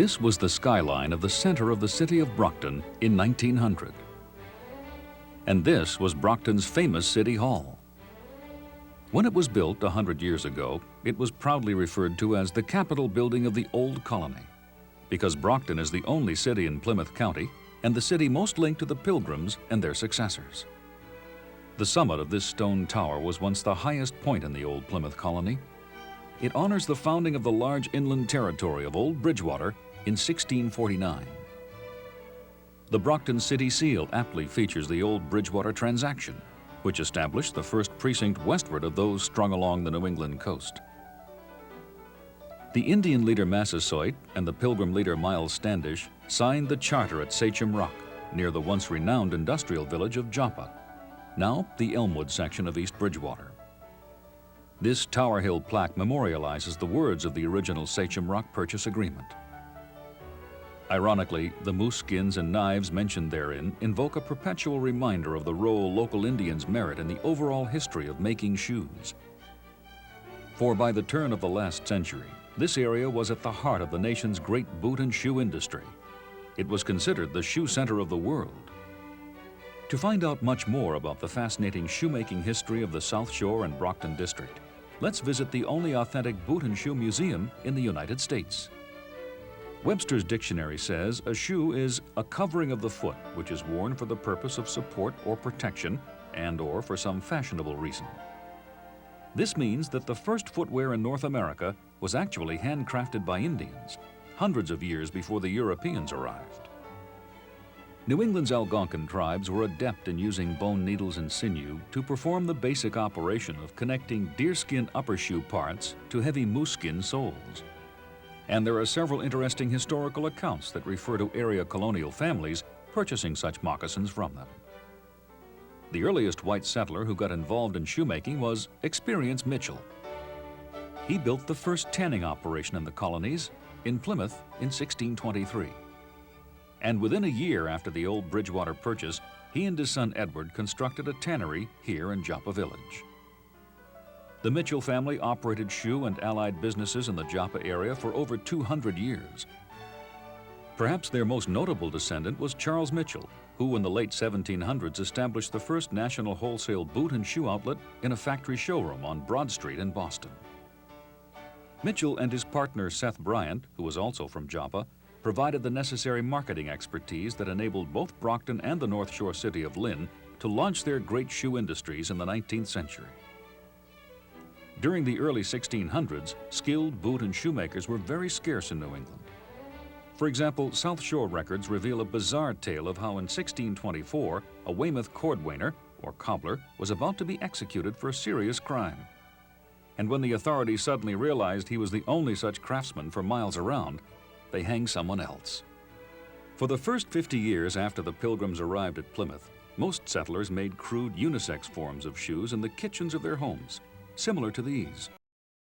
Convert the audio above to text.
This was the skyline of the center of the city of Brockton in 1900. And this was Brockton's famous City Hall. When it was built 100 years ago, it was proudly referred to as the Capitol building of the Old Colony, because Brockton is the only city in Plymouth County and the city most linked to the Pilgrims and their successors. The summit of this stone tower was once the highest point in the old Plymouth colony. It honors the founding of the large inland territory of Old Bridgewater in 1649. The Brockton City Seal aptly features the Old Bridgewater transaction, which established the first precinct westward of those strung along the New England coast. The Indian leader Massasoit and the Pilgrim leader Miles Standish signed the charter at Sachem Rock, near the once renowned industrial village of Joppa, now the Elmwood section of East Bridgewater. This Tower Hill plaque memorializes the words of the original Sachem Rock purchase agreement. Ironically, the moose skins and knives mentioned therein invoke a perpetual reminder of the role local Indians merit in the overall history of making shoes. For by the turn of the last century, this area was at the heart of the nation's great boot and shoe industry. It was considered the shoe center of the world. To find out much more about the fascinating shoemaking history of the South Shore and Brockton district, let's visit the only authentic boot and shoe museum in the United States. Webster's dictionary says a shoe is a covering of the foot which is worn for the purpose of support or protection and/or for some fashionable reason. This means that the first footwear in North America was actually handcrafted by Indians, hundreds of years before the Europeans arrived. New England's Algonquin tribes were adept in using bone needles and sinew to perform the basic operation of connecting deerskin upper shoe parts to heavy moose skin soles. And there are several interesting historical accounts that refer to area colonial families purchasing such moccasins from them. The earliest white settler who got involved in shoemaking was Experience Mitchell. He built the first tanning operation in the colonies in Plymouth in 1623. And within a year after the Old Bridgewater purchase, he and his son Edward constructed a tannery here in Joppa Village. The Mitchell family operated shoe and allied businesses in the Joppa area for over 200 years. Perhaps their most notable descendant was Charles Mitchell, who in the late 1700s established the first national wholesale boot and shoe outlet in a factory showroom on Broad Street in Boston. Mitchell and his partner Seth Bryant, who was also from Joppa, provided the necessary marketing expertise that enabled both Brockton and the North Shore city of Lynn to launch their great shoe industries in the 19th century. During the early 1600s, skilled boot and shoemakers were very scarce in New England. For example, South Shore records reveal a bizarre tale of how in 1624, a Weymouth cordwainer, or cobbler, was about to be executed for a serious crime. And when the authorities suddenly realized he was the only such craftsman for miles around, they hanged someone else. For the first 50 years after the Pilgrims arrived at Plymouth, most settlers made crude unisex forms of shoes in the kitchens of their homes, similar to these.